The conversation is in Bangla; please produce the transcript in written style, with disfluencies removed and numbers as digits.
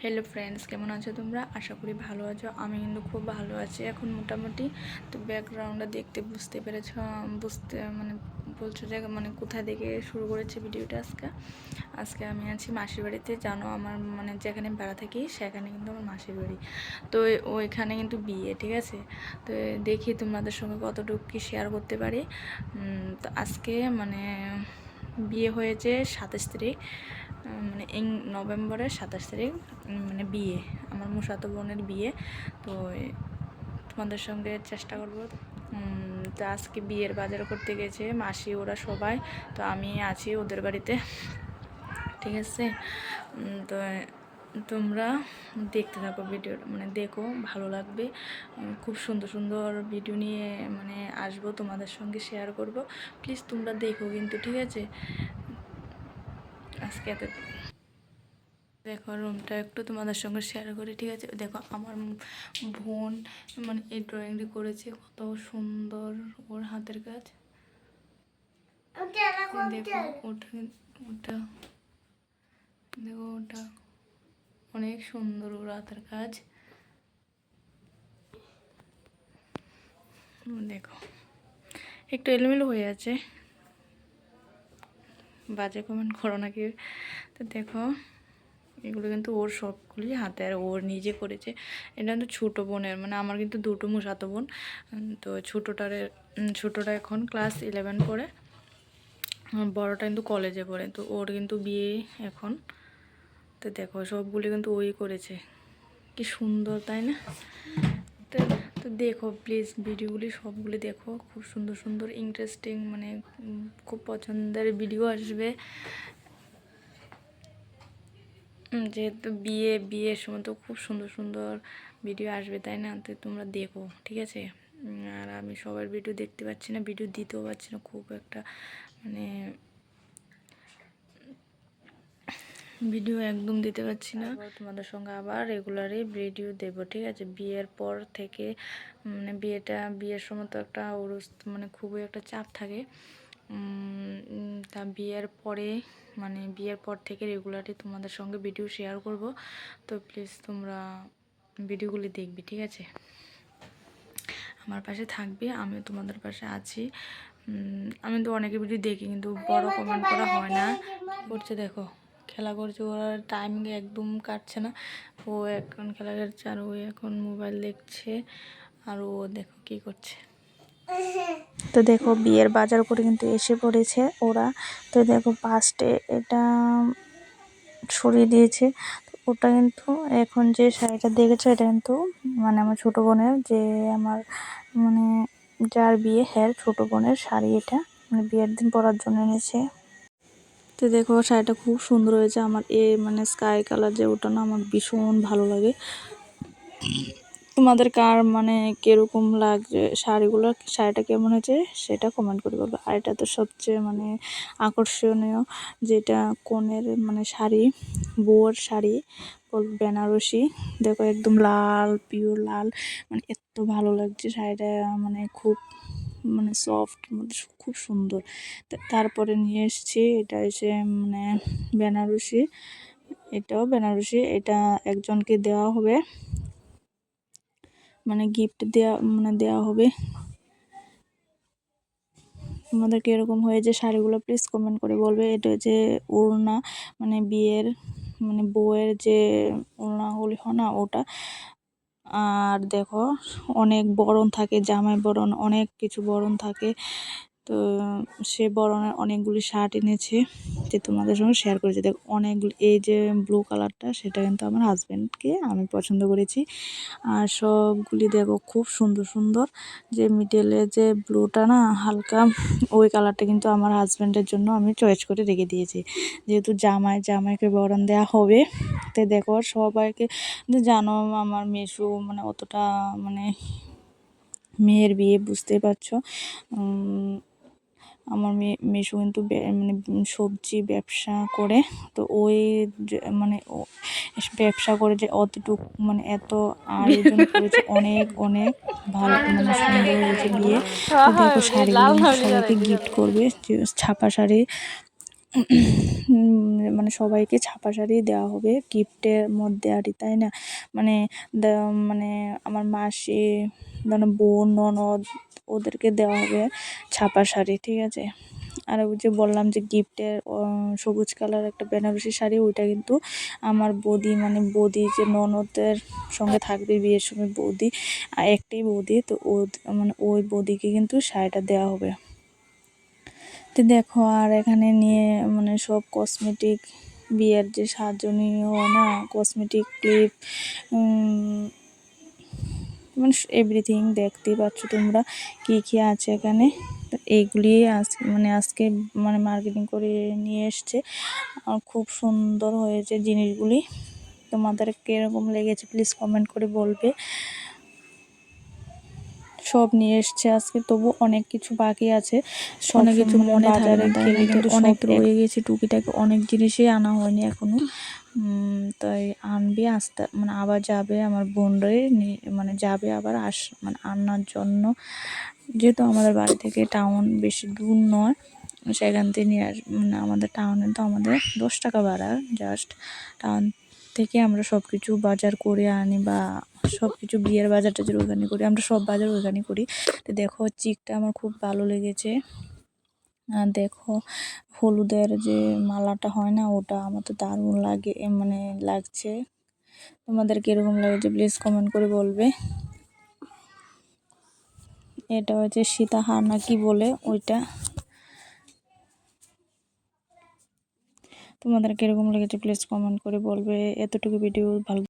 হ্যালো ফ্রেন্ডস, কেমন আছো তোমরা? আশা করি ভালো আছো। আমি কিন্তু খুব ভালো আছি এখন মোটামুটি। তো ব্যাকগ্রাউন্ডটা দেখতে বুঝতে পেরেছ, বলছো যে কোথায় থেকে শুরু করেছে ভিডিওটা। আজকে আমি আছি মাসির বাড়িতে। জানো আমার যেখানে বেড়া থাকি সেখানে কিন্তু আমার মাসির বাড়ি। তো ওইখানে কিন্তু বিয়ে, ঠিক আছে। তো দেখি তোমাদের সঙ্গে কতটুকু কি শেয়ার করতে পারি। তো আজকে বিয়ে হয়েছে 27 তারিখ, এই নভেম্বরের 27 তারিখ বিয়ে, আমার মুসাতো বোনের বিয়ে। তো তোমাদের সঙ্গে চেষ্টা করব। তো আজকে বিয়ের বাজার করতে গেছে মাসি, ওরা সবাই। তো আমি আছি ওদের বাড়িতে, ঠিক আছে। তো তোমরা দেখতে থাকো ভিডিও, দেখো, ভালো লাগবে। খুব সুন্দর সুন্দর ভিডিও নিয়ে আসবো, তোমাদের সঙ্গে শেয়ার করব। প্লিজ তোমরা দেখো কিন্তু, ঠিক আছে। আজকে এত দেখো, রুমটা একটু তোমাদের সঙ্গে শেয়ার করি, ঠিক আছে। দেখো আমার বোন এই ড্রয়িংটি করেছে, কত সুন্দর ওর হাতের কাজ। দেখো ওটা ওটা দেখো, ওটা অনেক সুন্দর ওর হাতের কাজ। দেখো একটু এলোমেলো হয়ে আছে, বাজে কমেন্ট করো নাকি। তো দেখো এগুলো কিন্তু ওর সবগুলি হাতে, আর ওর নিজে করেছে। এটা কিন্তু ছোটো বোনের, আমার কিন্তু দুটো মুসাতো বোন। তো ছোটোটা এখন ক্লাস 11 পড়ে, বড়টা কিন্তু কলেজে পড়ে। তো ওর কিন্তু বিয়ে এখন। তো দেখো সবগুলি কিন্তু ওই করেছে, কি সুন্দর, তাই না? তো তো দেখো প্লিজ ভিডিওগুলি সবগুলি দেখো, খুব সুন্দর সুন্দর ইন্টারেস্টিং, খুব পছন্দের ভিডিও আসবে। যেহেতু বিয়ের সময় তো খুব সুন্দর সুন্দর ভিডিও আসবে, তাই না? তো তোমরা দেখো, ঠিক আছে। আর আমি সবার ভিডিও দেখতে পাচ্ছি না, ভিডিও দিতেও পারছি না, খুব একটা ভিডিও একদম দিতে পারছি না। তোমাদের সঙ্গে আবার রেগুলারই ভিডিও দেব, ঠিক আছে। বিয়ের পর থেকে বিয়ের সময় তো একটা ওরস, খুবই একটা চাপ থাকে। তা বিয়ের পর থেকে রেগুলারলি তোমাদের সঙ্গে ভিডিও শেয়ার করব। তো প্লিজ তোমরা ভিডিওগুলি দেখবি, ঠিক আছে। আমার পাশে থাকবে, আমি তোমাদের পাশে আছি। আমি তো অনেকে ভিডিও দেখি কিন্তু বড় কমেন্ট করা হয় না। করছে দেখো, খেলা করছে, ওরা টাইমিং একদম কাটছে না। ও এখন খেলা করছে আর ও এখন মোবাইল দেখছে, আর ও দেখো কি করছে। তো দেখো বিয়ের বাজার করে কিন্তু এসে পড়েছে ওরা। তো দেখো ফার্স্টে এটা সরিয়ে দিয়েছে। তো ওটা কিন্তু এখন যে শাড়িটা দেখেছো, এটা কিন্তু আমার ছোট বোনের, যে আমার মানে যার বিয়ে, হ্যাঁ ছোট বোনের শাড়ি। এটা বিয়ের দিন পরার জন্য এনেছে। তো দেখো শাড়িটা খুব সুন্দর হয়েছে। আমার স্কাই কালার যে ওটা না, আমার ভীষণ ভালো লাগে। তোমাদের কার কিরকম লাগছে শাড়িটা কেমন হয়েছে সেটা কমেন্ট করে বলবে। আর এটা তো সবচেয়ে আকর্ষণীয়, যেটা কনের শাড়ি, বউয়ের শাড়ি, বেনারসি। দেখো একদম লাল, পিওর লাল, এত ভালো লাগছে শাড়িটা, খুব সফট, খুব সুন্দর। তারপরে নিয়ে এসেছি, এটা এসে বেনারসি। এটাও বেনারসি। এটা একজনকে দেওয়া হবে, গিফট দেওয়া হবে। তোমাদের কীরকম হয়েছে শাড়িগুলো প্লিজ কমেন্ট করে বলবে। এটা হচ্ছে ওড়না, বিয়ের বউয়ের যে ওড়নাগুলি হয় না, ওটা। আর দেখো অনেক বরণ থাকে, জামাই বরণ, অনেক কিছু বরণ থাকে। তো সে বরণের অনেকগুলি শার্ট এনেছে, যে তোমাদের সঙ্গে শেয়ার করেছি। দেখো অনেকগুলি, এই যে ব্লু কালারটা, সেটা কিন্তু আমার হাজব্যান্ডকে আমি পছন্দ করেছি। আর সবগুলি দেখো খুব সুন্দর সুন্দর। যে মিডলে যে ব্লুটা না হালকা, ওই কালারটা কিন্তু আমার হাজব্যান্ডের জন্য আমি চয়েস করে রেখে দিয়েছি, যেহেতু জামাইকে বরণ দেওয়া হবে। তো দেখো সবাইকে, জানো আমার মেসো অতটা মেয়ের বিয়ে, বুঝতেই পারছো। আমার মেসো কিন্তু সবজি ব্যবসা করে। তো ওই ও ব্যবসা করে যে অতটুকু এত আয়োজন করেছে, অনেক অনেক ভালো, সুন্দর হয়েছে বিয়ে। তো দেখো শাড়িগুলো সবাইকে গিফট করবে, ছাপা শাড়ি। মানে সবাইকে ছাপা শাড়ি দেওয়া হবে গিফটের মধ্যে আর কি, তাই না? মানে মানে আমার মাসি, মানে বোন, ননদ, ওদেরকে দেওয়া হবে ছাপা শাড়ি, ঠিক আছে? আর ওই যে বললাম যে গিফটের সবুজ কালার একটা বেনারসি শাড়ি, ওইটা কিন্তু আমার বৌদি, মানে বৌদি যে ননদের সঙ্গে থাকবে বিয়ের সময়, বৌদি একটাই বৌদি, তো ও মানে ওই বৌদিকে কিন্তু শাড়িটা দেওয়া হবে। তো দেখো, আর এখানে নিয়ে মানে সব কসমেটিক, বিয়ের যে সাজনীয় না কসমেটিক, ক্লিপ, মানে এভরিথিং দেখতেই পাচ্ছ তোমরা কি কি আছে এখানে। তো এইগুলি আজকে মানে মার্কেটিং করে নিয়ে এসছে, আর খুব সুন্দর হয়েছে জিনিসগুলি। তোমাদের কীরকম লেগেছে প্লিজ কমেন্ট করে বলবে। সব নিয়ে এসছে আজকে, তবু অনেক কিছু বাকি আছে, অনেক কিছু মনে থাকে না, তাই না? কিন্তু অনেক রয়ে গেছে, টুকিটাকি অনেক জিনিসই আনা হয়নি এখনো। তাই আনবে আসতে, মানে আবার যাবে আমার বোনরে মানে যাবে আবার মানে আনার জন্য, যেহেতু আমাদের বাড়ি থেকে টাউন বেশি দূর নয়, সেখান থেকে নিয়ে মানে আমাদের টাউনে তো আমাদের 10 টাকা ভাড়া, জাস্ট টাউন থেকে আমরা সব কিছু বাজার করে আনি, বা সব কিছু বিয়ের বাজার টাজার ওইখানে করি, আমরা সব বাজার ওইখানে করি। তো দেখো চিকটা আমার খুব ভালো লেগেছে। আর দেখো হলুদের যে মালাটা হয় না, ওটা আমার তো দারুণ লাগে, মানে লাগছে। তোমাদের কীরকম লাগছে প্লিজ কমেন্ট করে বলবে। এটা হচ্ছে সীতাহার না কি বলে ওইটা। তোমাদের কীরকম লেগেছে প্লিজ কমেন্ট করে বলবে। এতটুকু ভিডিও ভালো